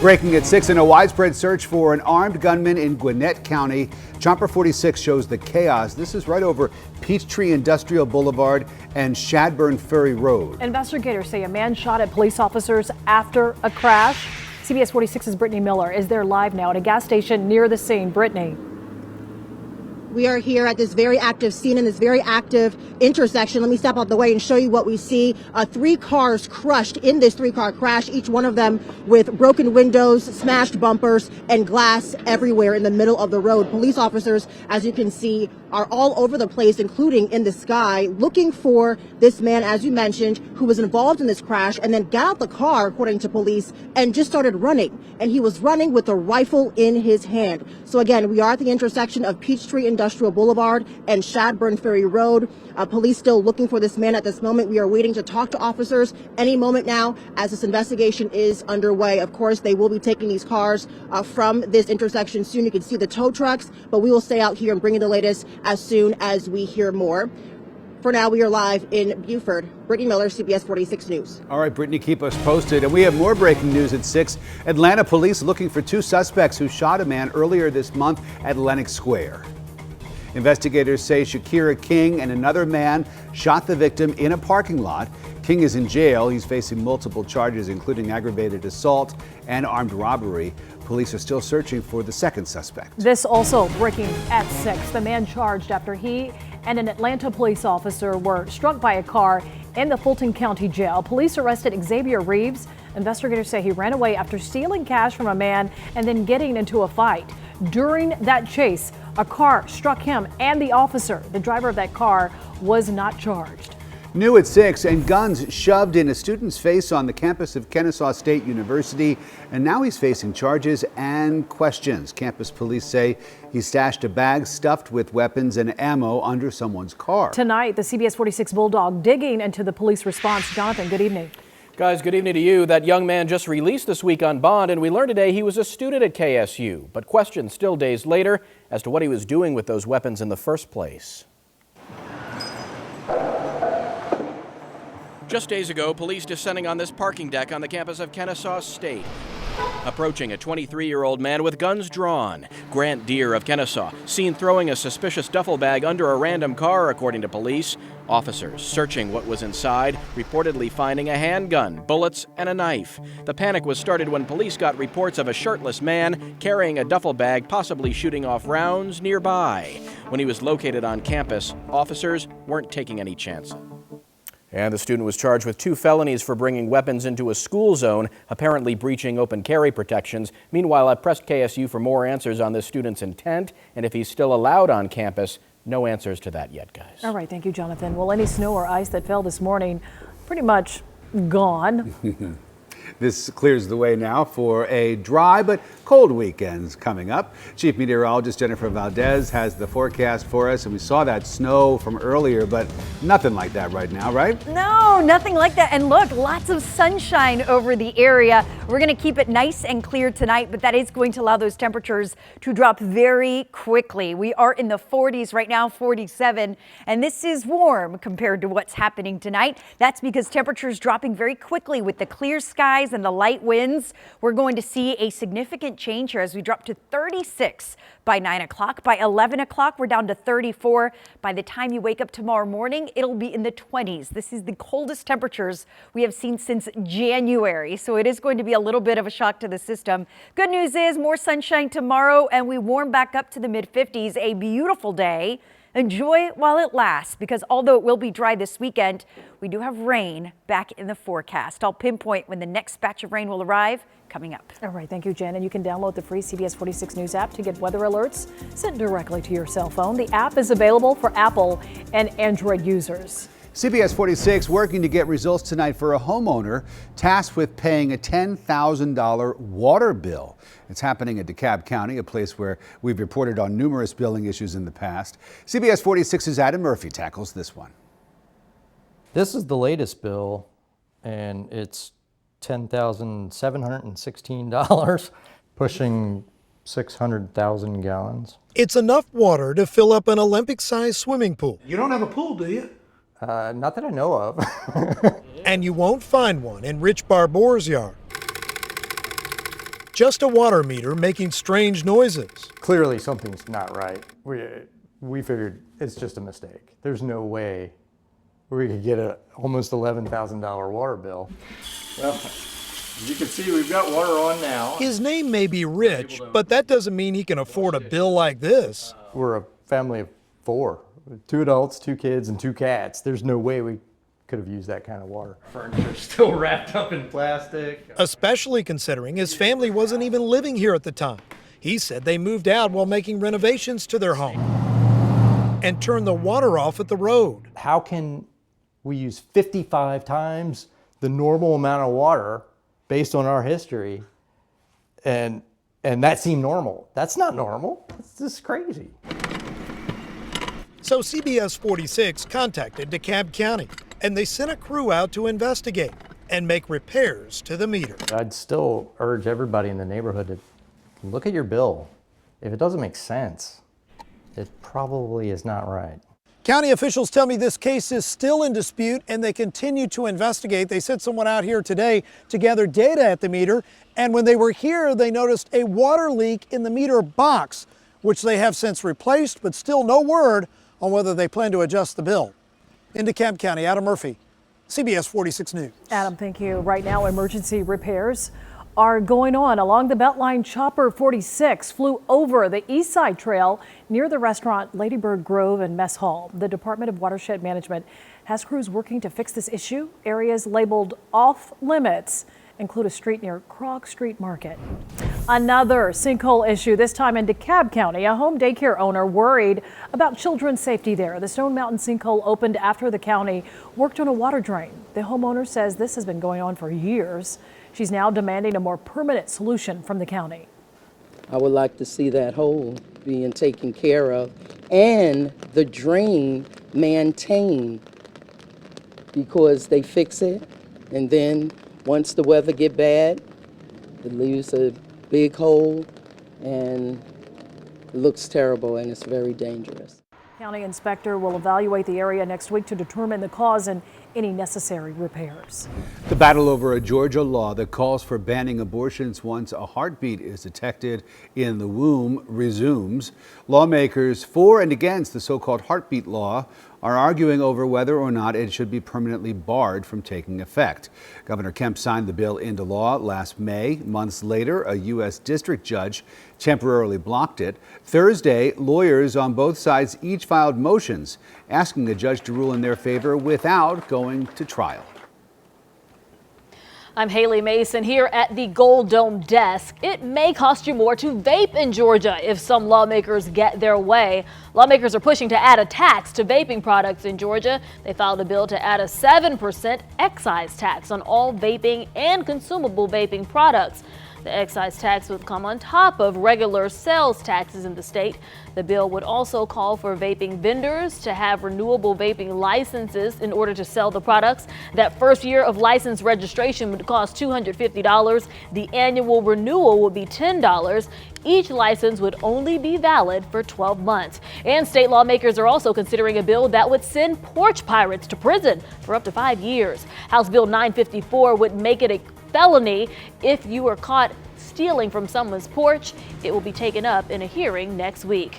Breaking at 6 in a widespread search for an armed gunman in Gwinnett County. CBS46 shows the chaos. This is right over Peachtree Industrial Boulevard and Shadburn Ferry Road. Investigators say a man shot at police officers after a crash. CBS 46's Brittany Miller is there live now at a gas station near the scene. Brittany. We are here at this very active scene in this very active intersection. Let me step out the way and show you what we see. 3 cars crushed in this 3-car crash, each one of them with broken windows, smashed bumpers, and glass everywhere in the middle of the road. Police officers, as you can see, are all over the place, including in the sky, looking for this man, as you mentioned, who was involved in this crash and then got out the car, according to police, and just started running. And he was running with a rifle in his hand. So again, we are at the intersection of Peachtree Industrial Boulevard and Shadburn Ferry Road. Police still looking for this man at this moment. We are waiting to talk to officers any moment now as this investigation is underway. Of course, they will be taking these cars from this intersection soon. You can see the tow trucks, but we will stay out here and bring you the latest as soon as we hear more. For now, we are live in Beaufort. Brittany Miller, CBS 46 News. All right, Brittany, keep us posted. And we have more breaking news at 6. Atlanta police looking for 2 suspects who shot a man earlier this month at Lenox Square. Investigators say Shakira King and another man shot the victim in a parking lot. King is in jail. He's facing multiple charges, including aggravated assault and armed robbery. Police are still searching for the second suspect. This also breaking at 6. The man charged after he and an Atlanta police officer were struck by a car in the Fulton County Jail. Police arrested Xavier Reeves. Investigators say he ran away after stealing cash from a man and then getting into a fight. During that chase, a car struck him and the officer. The driver of that car was not charged. New at 6, and guns shoved in a student's face on the campus of Kennesaw State University, and now he's facing charges and questions. Campus police say he stashed a bag stuffed with weapons and ammo under someone's car. Tonight, the CBS 46 Bulldog digging into the police response. Jonathan, good evening. Guys, good evening to you. That young man just released this week on bond, and we learned today he was a student at KSU, but questions still days later as to what he was doing with those weapons in the first place. Just days ago, police descending on this parking deck on the campus of Kennesaw State. Approaching a 23-year-old man with guns drawn. Grant Deere of Kennesaw, seen throwing a suspicious duffel bag under a random car, according to police. Officers searching what was inside, reportedly finding a handgun, bullets, and a knife. The panic was started when police got reports of a shirtless man carrying a duffel bag, possibly shooting off rounds nearby. When he was located on campus, officers weren't taking any chances. And the student was charged with 2 felonies for bringing weapons into a school zone, apparently breaching open carry protections. Meanwhile, I pressed KSU for more answers on this student's intent and if he's still allowed on campus. No answers to that yet, guys. All right, thank you, Jonathan. Well, any snow or ice that fell this morning, pretty much gone. This clears the way now for a dry but cold weekend coming up. Chief Meteorologist Jennifer Valdez has the forecast for us, and we saw that snow from earlier, but nothing like that right now, right? No, nothing like that. And look, lots of sunshine over the area. We're going to keep it nice and clear tonight, but that is going to allow those temperatures to drop very quickly. We are in the 40s right now, 47, and this is warm compared to what's happening tonight. That's because temperatures dropping very quickly with the clear skies and the light winds. We're going to see a significant change here as we drop to 36 by 9 o'clock. By 11 o'clock, we're down to 34. By the time you wake up tomorrow morning, it'll be in the 20s. This is the coldest temperatures we have seen since January, so it is going to be a little bit of a shock to the system. Good news is more sunshine tomorrow, and we warm back up to the mid-50s. A beautiful day. Enjoy it while it lasts, because although it will be dry this weekend, we do have rain back in the forecast. I'll pinpoint when the next batch of rain will arrive coming up. All right, thank you, Jen. And you can download the free CBS 46 News app to get weather alerts sent directly to your cell phone. The app is available for Apple and Android users. CBS 46 working to get results tonight for a homeowner tasked with paying a $10,000 water bill. It's happening at DeKalb County, a place where we've reported on numerous billing issues in the past. CBS 46's Adam Murphy tackles this one. This is the latest bill, and it's $10,716, pushing 600,000 gallons. It's enough water to fill up an Olympic-sized swimming pool. You don't have a pool, do you? Not that I know of. And you won't find one in Rich Barbour's yard. just a water meter making strange noises. Clearly something's not right. We figured it's just a mistake. There's no way we could get a almost $11,000 water bill. Well, as you can see, we've got water on now. His name may be Rich, but that doesn't mean he can afford a bill like this. We're a family of 4, 2 adults, 2 kids, and 2 cats. There's no way we could have used that kind of water. Furniture's still wrapped up in plastic. Especially considering his family wasn't even living here at the time. He said they moved out while making renovations to their home and turned the water off at the road. How can we use 55 times the normal amount of water based on our history and that seemed normal? That's not normal. It's just crazy. So CBS46 contacted DeKalb County, and they sent a crew out to investigate and make repairs to the meter. I'd still urge everybody in the neighborhood to look at your bill. If it doesn't make sense, it probably is not right. County officials tell me this case is still in dispute and they continue to investigate. They sent someone out here today to gather data at the meter, and when they were here, they noticed a water leak in the meter box, which they have since replaced, but still no word on whether they plan to adjust the bill. In DeKalb County, Adam Murphy, CBS 46 News. Adam, thank you. Right now, emergency repairs are going on along the Beltline. Chopper 46 flew over the East Side Trail near the restaurant Ladybird Grove and Mess Hall. The Department of Watershed Management has crews working to fix this issue. Areas labeled off limits include a street near Krog Street Market. Another sinkhole issue, this time in DeKalb County. A home daycare owner worried about children's safety there. The Stone Mountain sinkhole opened after the county worked on a water drain. The homeowner says this has been going on for years. She's now demanding a more permanent solution from the county. I would like to see that hole being taken care of and the drain maintained, because they fix it, and then once the weather get bad, it leaves a big hole and it looks terrible and it's very dangerous. County inspector will evaluate the area next week to determine the cause and any necessary repairs. The battle over a Georgia law that calls for banning abortions once a heartbeat is detected in the womb resumes. Lawmakers for and against the so-called heartbeat law are arguing over whether or not it should be permanently barred from taking effect. Governor Kemp signed the bill into law last May. Months later, a U.S. district judge temporarily blocked it. Thursday, lawyers on both sides each filed motions asking the judge to rule in their favor without going to trial. I'm Haley Mason here at the Gold Dome desk. It may cost you more to vape in Georgia if some lawmakers get their way. Lawmakers are pushing to add a tax to vaping products in Georgia. They filed a bill to add a 7% excise tax on all vaping and consumable vaping products. The excise tax would come on top of regular sales taxes in the state. The bill would also call for vaping vendors to have renewable vaping licenses in order to sell the products. That first year of license registration would cost $250. The annual renewal would be $10. Each license would only be valid for 12 months. And state lawmakers are also considering a bill that would send porch pirates to prison for up to 5 years. House Bill 954 would make it a felony if you were caught stealing from someone's porch. It will be taken up in a hearing next week.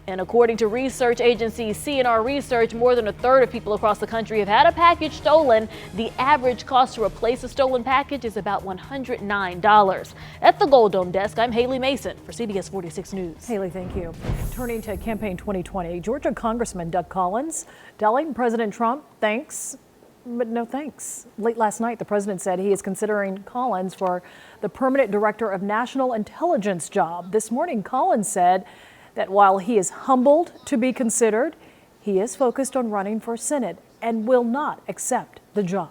And according to research agency CNR Research, more than a third of people across the country have had a package stolen. The average cost to replace a stolen package is about $109. At the Gold Dome desk, I'm Haley Mason for CBS 46 News. Haley, thank you. Turning to campaign 2020, Georgia Congressman Doug Collins telling President Trump thanks, but no thanks. Late last night, the president said he is considering Collins for the permanent director of national intelligence job. This morning, Collins said that while he is humbled to be considered, he is focused on running for Senate and will not accept the job.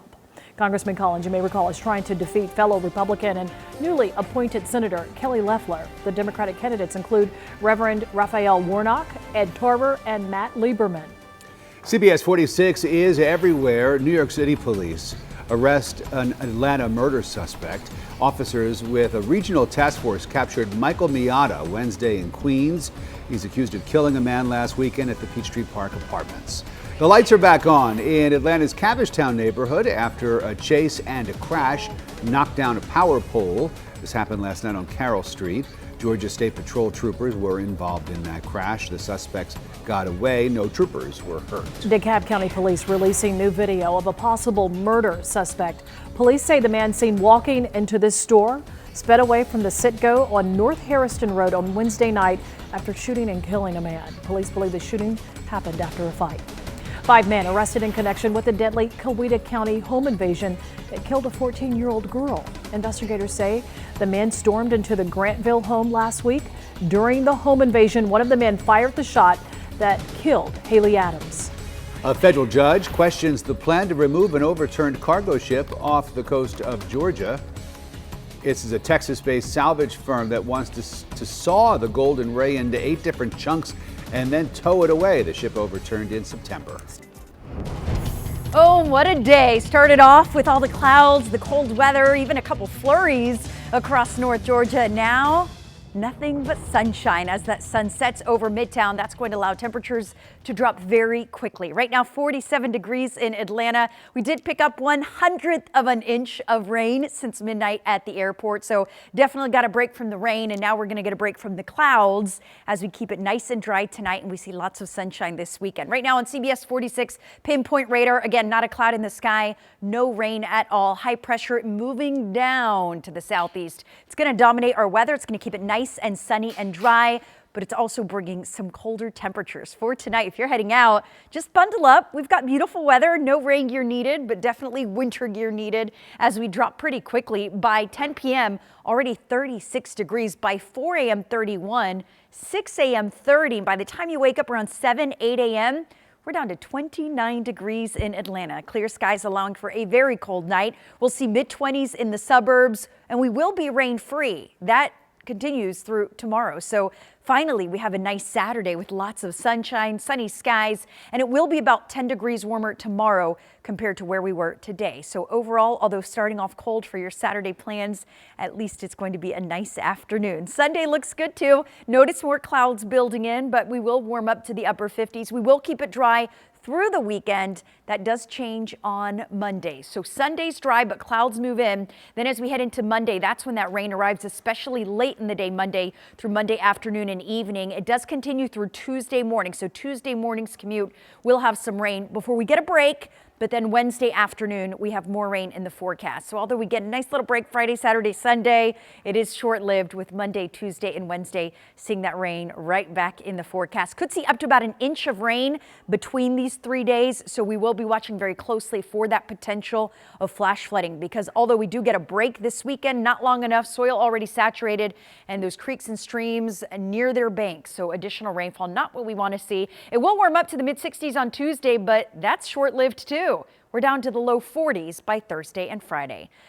Congressman Collins, you may recall, is trying to defeat fellow Republican and newly appointed Senator Kelly Loeffler. The Democratic candidates include Reverend Raphael Warnock, Ed Tarver, and Matt Lieberman. CBS 46 is everywhere. New York City police arrest an Atlanta murder suspect. Officers with a regional task force captured Michael Miata Wednesday in Queens. He's accused of killing a man last weekend at the Peachtree Park Apartments. The lights are back on in Atlanta's Cabbagetown neighborhood after a chase and a crash knocked down a power pole. This happened last night on Carroll Street. Georgia State Patrol troopers were involved in that crash. The suspects got away. No troopers were hurt. DeKalb County Police releasing new video of a possible murder suspect. Police say the man seen walking into this store sped away from the Citgo on North Harrison Road on Wednesday night after shooting and killing a man. Police believe the shooting happened after a fight. 5 men arrested in connection with the deadly Coweta County home invasion that killed a 14-year-old girl. Investigators say the men stormed into the Grantville home last week. During the home invasion, one of the men fired the shot that killed Haley Adams. A federal judge questions the plan to remove an overturned cargo ship off the coast of Georgia. This is a Texas-based salvage firm that wants to saw the Golden Ray into 8 different chunks and then tow it away. The ship overturned in September. Oh, what a day. Started off with all the clouds, the cold weather, even a couple flurries across North Georgia. Now, nothing but sunshine as that sun sets over Midtown. That's going to allow temperatures to drop very quickly. Right now, 47 degrees in Atlanta. We did pick up 1/100th of an inch of rain since midnight at the airport. So definitely got a break from the rain. And now we're going to get a break from the clouds as we keep it nice and dry tonight. And we see lots of sunshine this weekend. Right now on CBS 46 pinpoint radar, again, not a cloud in the sky, no rain at all. High pressure moving down to the southeast. It's going to dominate our weather. It's going to keep it nice and sunny and dry, but it's also bringing some colder temperatures for tonight. If you're heading out, just bundle up. We've got beautiful weather, no rain gear needed, but definitely winter gear needed as we drop pretty quickly. By 10 p.m., already 36 degrees. By 4 a.m., 31, 6 a.m., 30. By the time you wake up around 7, 8 a.m., we're down to 29 degrees in Atlanta. Clear skies allowing for a very cold night. We'll see mid-20s in the suburbs, and we will be rain-free. That continues through tomorrow. So finally, we have a nice Saturday with lots of sunshine, sunny skies, and it will be about 10 degrees warmer tomorrow compared to where we were today. So overall, although starting off cold for your Saturday plans, at least it's going to be a nice afternoon. Sunday looks good too. Notice more clouds building in, but we will warm up to the upper 50s. We will keep it dry through the weekend. That does change on Monday. So Sunday's dry, but clouds move in. Then as we head into Monday, that's when that rain arrives, especially late in the day, Monday through Monday afternoon and evening. It does continue through Tuesday morning. So Tuesday morning's commute will have some rain before we get a break. But then Wednesday afternoon, we have more rain in the forecast. So although we get a nice little break Friday, Saturday, Sunday, it is short-lived with Monday, Tuesday, and Wednesday seeing that rain right back in the forecast. Could see up to about an inch of rain between these 3 days. So we will be watching very closely for that potential of flash flooding, because although we do get a break this weekend, not long enough, soil already saturated, and those creeks and streams near their banks. So additional rainfall, not what we want to see. It will warm up to the mid-60s on Tuesday, but that's short-lived too. We're down to the low 40s by Thursday and Friday.